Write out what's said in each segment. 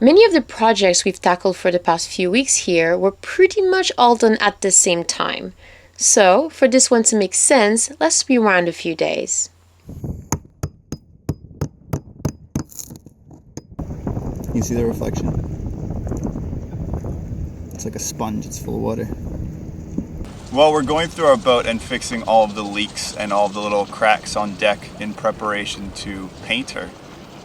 Many of the projects we've tackled for the past few weeks here were pretty much all done at the same time. So, for this one to make sense, let's rewind a few days. You see the reflection? It's like a sponge, it's full of water. Well, we're going through our boat and fixing all of the leaks and all of the little cracks on deck in preparation to paint her.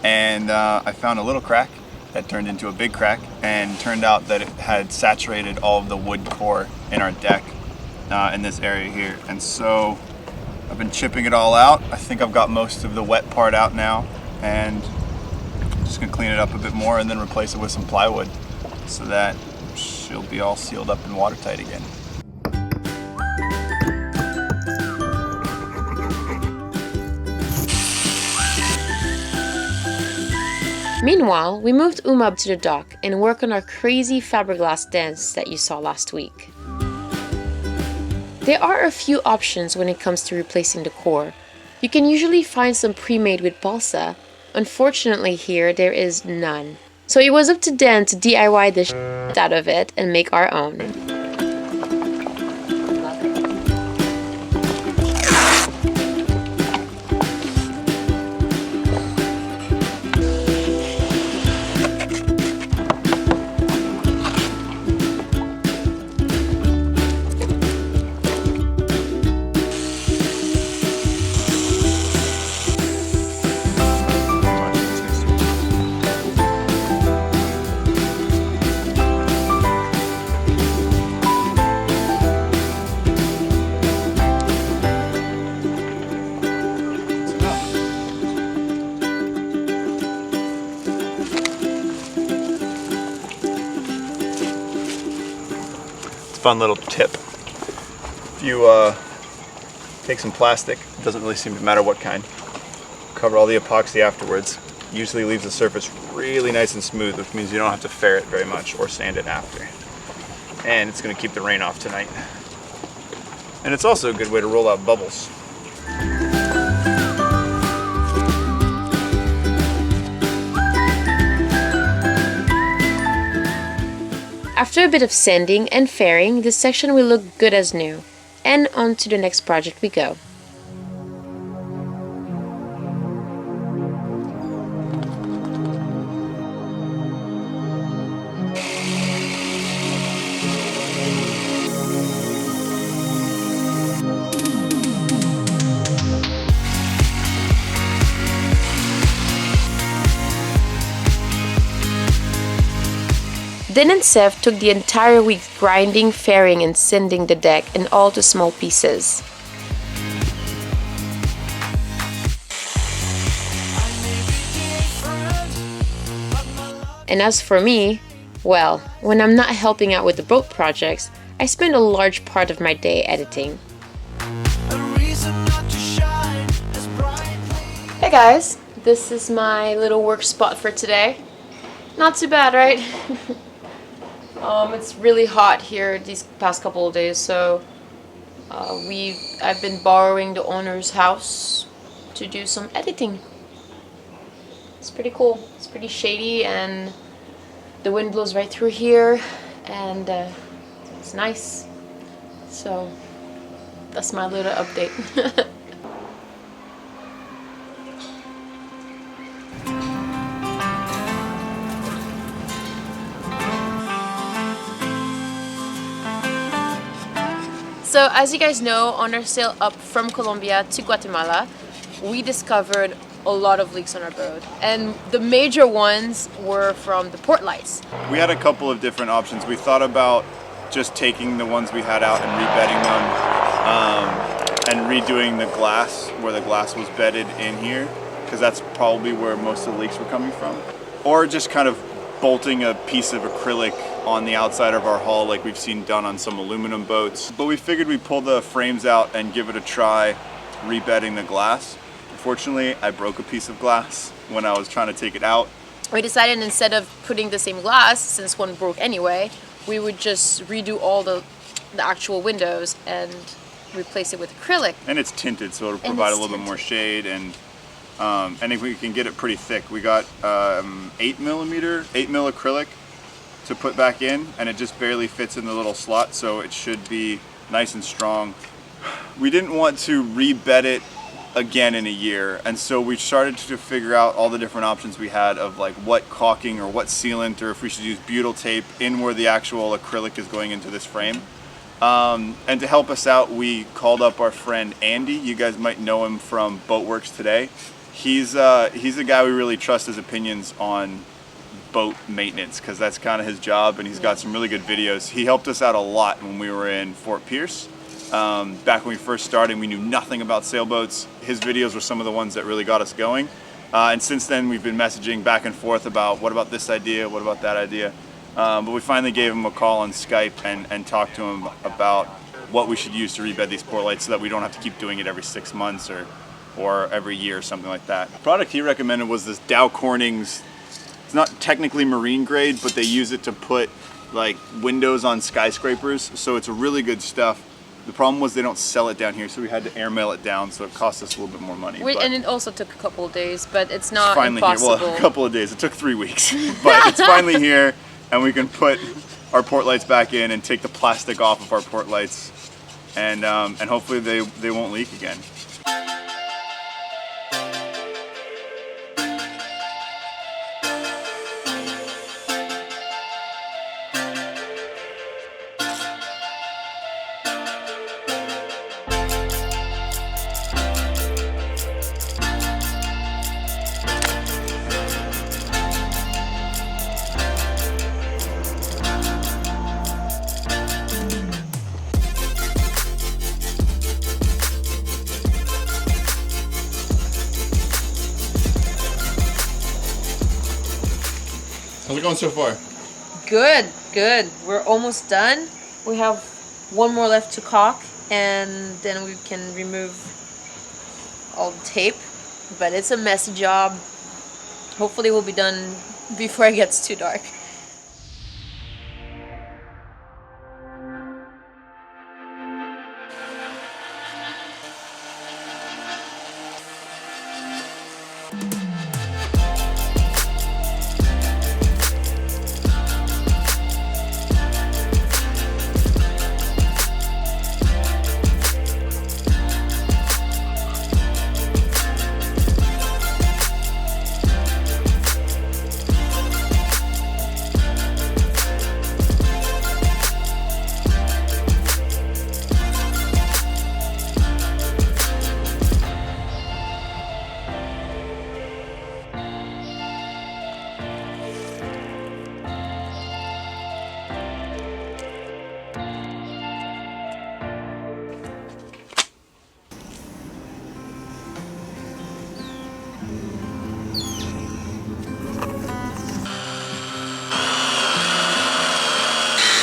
And I found a little crack that turned into a big crack, and turned out that it had saturated all of the wood core in our deck in this area here. And so I've been chipping it all out. I think I've got most of the wet part out now, and I'm just gonna clean it up a bit more and then replace it with some plywood so that she'll be all sealed up and watertight again. Meanwhile, we moved Uma up to the dock and worked on our crazy fiberglass dance that you saw last week. There are a few options when it comes to replacing the core. You can usually find some pre-made with balsa. Unfortunately here, there is none. So it was up to Dan to DIY the shit out of it and make our own. Fun little tip. If you take some plastic, it doesn't really seem to matter what kind, cover all the epoxy afterwards, usually leaves the surface really nice and smooth, which means you don't have to fair it very much or sand it after. And it's going to keep the rain off tonight. And it's also a good way to roll out bubbles. After a bit of sanding and fairing, this section will look good as new. And on to the next project we go. Dan and Seth took the entire week grinding, fairing and sanding the deck in all the small pieces. And as for me, well, when I'm not helping out with the boat projects, I spend a large part of my day editing. Hey guys, this is my little work spot for today. Not too bad, right? It's really hot here these past couple of days, so I've been borrowing the owner's house to do some editing. It's pretty cool. It's pretty shady and the wind blows right through here, and it's nice. So that's my little update. So as you guys know, on our sail up from Colombia to Guatemala, we discovered a lot of leaks on our boat, and the major ones were from the port lights. We had a couple of different options. We thought about just taking the ones we had out and rebedding them, and redoing the glass where the glass was bedded in here, because that's probably where most of the leaks were coming from, or just kind of bolting a piece of acrylic on the outside of our hull like we've seen done on some aluminum boats. But we figured we'd pull the frames out and give it a try rebedding the glass. Unfortunately, I broke a piece of glass when I was trying to take it out. We decided instead of putting the same glass, since one broke anyway, we would just redo all the actual windows and replace it with acrylic. And it's tinted, so it'll provide a little bit more shade, and and if we can get it pretty thick. We got 8 mil acrylic to put back in, and it just barely fits in the little slot, so it should be nice and strong. We didn't want to rebed it again in a year, and so we started to figure out all the different options we had of like what caulking or what sealant, or if we should use butyl tape in where the actual acrylic is going into this frame. And to help us out, we called up our friend Andy. You guys might know him from Boatworks Today. He's a guy we really trust his opinions on boat maintenance, because that's kind of his job, and he's got some really good videos. He helped us out a lot when we were in Fort Pierce. Back when we first started, we knew nothing about sailboats. His videos were some of the ones that really got us going. And since then, we've been messaging back and forth about what about this idea, what about that idea. But we finally gave him a call on Skype and talked to him about what we should use to rebed these port lights so that we don't have to keep doing it every 6 months or every year or something like that. The product he recommended was this Dow Corning's, it's not technically marine grade, but they use it to put like windows on skyscrapers, so it's a really good stuff. The problem was they don't sell it down here, so we had to airmail it down, so it cost us a little bit more money. And it also took a couple of days, but it's not finally impossible. Here. Well, a couple of days. It took 3 weeks, but it's finally here, and we can put our port lights back in and take the plastic off of our port lights, and hopefully they won't leak again. How's it going so far? Good, good. We're almost done. We have one more left to caulk, and then we can remove all the tape. But it's a messy job. Hopefully we'll be done before it gets too dark.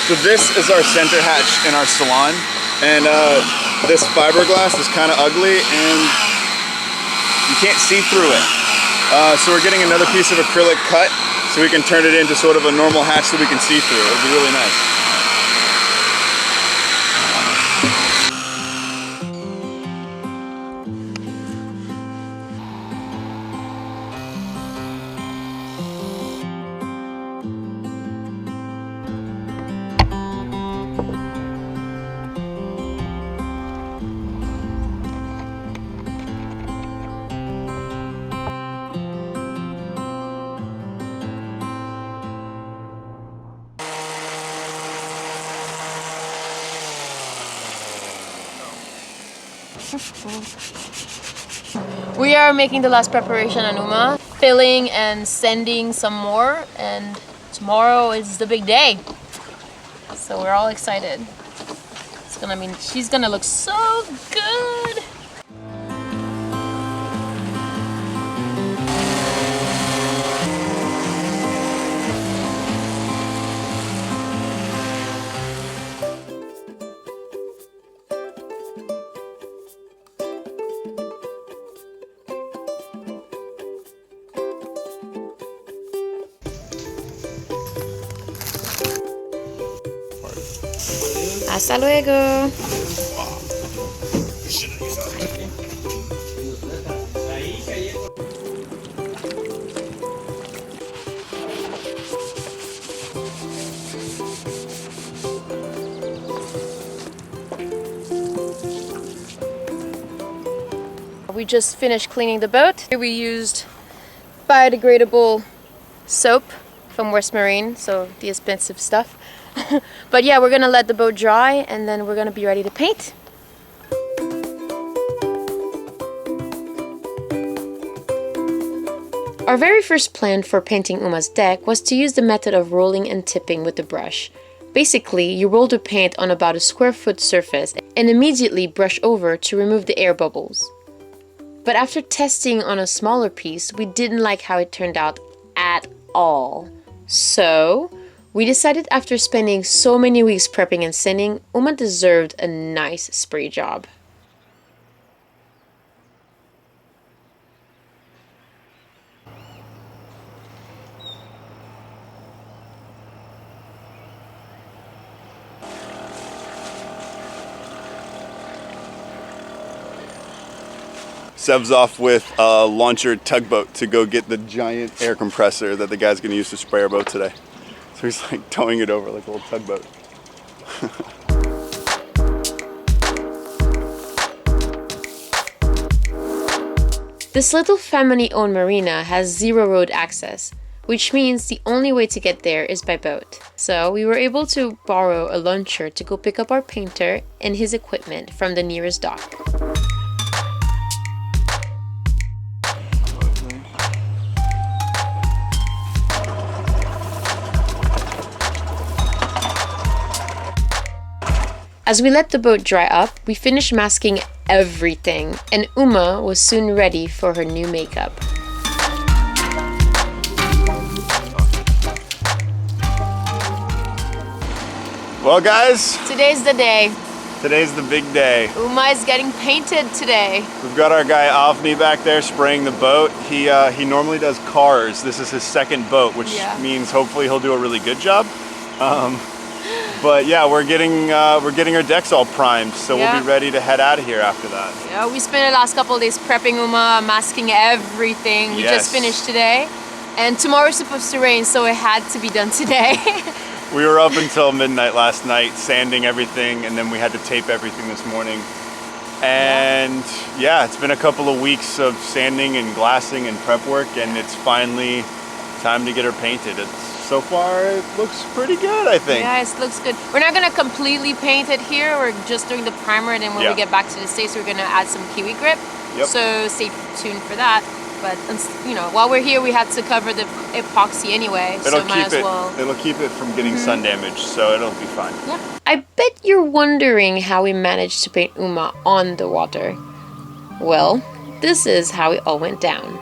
So this is our center hatch in our salon, and this fiberglass is kind of ugly and you can't see through it. So we're getting another piece of acrylic cut so we can turn it into sort of a normal hatch so we can see through. It'll be really nice. We are making the last preparation on Uma, filling and sanding some more, and tomorrow is the big day. So we're all excited. She's gonna look so good. Hasta luego. we just finished cleaning the boat. Here we used biodegradable soap from West Marine, so the expensive stuff. But yeah, we're gonna let the boat dry and then we're gonna be ready to paint. Our very first plan for painting Uma's deck was to use the method of rolling and tipping with the brush. Basically, you roll the paint on about a square-foot surface and immediately brush over to remove the air bubbles. But after testing on a smaller piece, we didn't like how it turned out at all. So, we decided after spending so many weeks prepping and sanding, Uma deserved a nice spray job. Sev's off with a launcher tugboat to go get the giant air compressor that the guy's gonna use to spray our boat today. So he's like towing it over like a little tugboat. This little family-owned marina has 0 road access, which means the only way to get there is by boat. So we were able to borrow a launcher to go pick up our painter and his equipment from the nearest dock. As we let the boat dry up, we finished masking everything, and Uma was soon ready for her new makeup. Well guys, Today's the day. today's the big day. Uma is getting painted today. We've got our guy Avni back there spraying the boat. He normally does cars. This is his second boat, which means hopefully he'll do a really good job. But yeah, we're getting our decks all primed, so we'll be ready to head out of here after that. Yeah, we spent the last couple of days prepping Uma, masking everything. We just finished today, and tomorrow's supposed to rain, so it had to be done today. We were up until midnight last night sanding everything, and then we had to tape everything this morning. And yeah, it's been a couple of weeks of sanding and glassing and prep work, and it's finally time to get her painted. So far, it looks pretty good, I think. Yeah, it looks good. We're not gonna completely paint it here. We're just doing the primer, and then when we get back to the States, we're gonna add some kiwi grip. So stay tuned for that. But you know, while we're here, we had to cover the epoxy anyway, so might as well. It'll keep it from getting sun damage, so it'll be fine. Yeah. I bet you're wondering how we managed to paint Uma on the water. Well, this is how it all went down.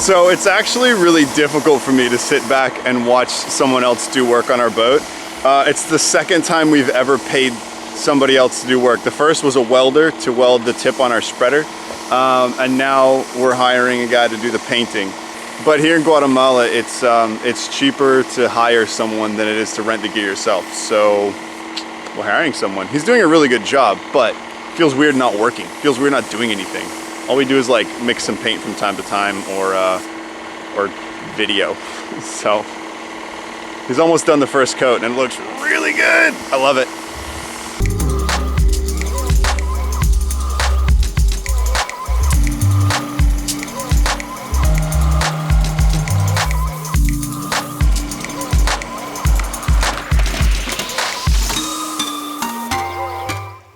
So it's actually really difficult for me to sit back and watch someone else do work on our boat. It's the second time we've ever paid somebody else to do work. The first was a welder to weld the tip on our spreader, and now we're hiring a guy to do the painting. But here in Guatemala, it's cheaper to hire someone than it is to rent the gear yourself. So we're hiring someone. He's doing a really good job, but it feels weird not working. It feels weird not doing anything. All we do is like mix some paint from time to time or video. So he's almost done the first coat and it looks really good. I love it.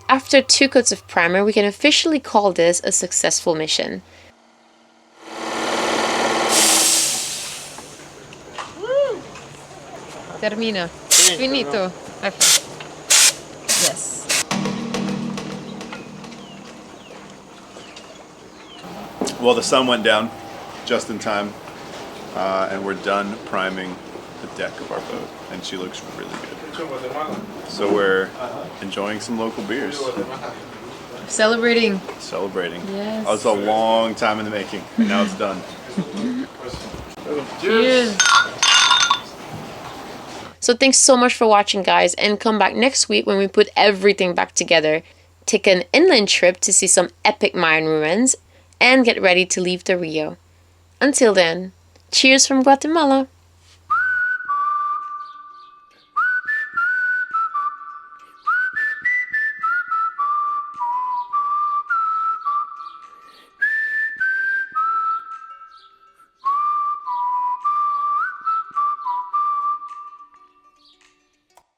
After 2 coats of primer, we can officially call this a successful mission. Termina. Finito. Yes. Well, the sun went down just in time, and we're done priming the deck of our boat, and she looks really good. So we're enjoying some local beers. Celebrating. Yes. That was a long time in the making, and now it's done. Cheers. So thanks so much for watching, guys, and come back next week when we put everything back together, take an inland trip to see some epic Mayan ruins, and get ready to leave the Rio. Until then, cheers from Guatemala!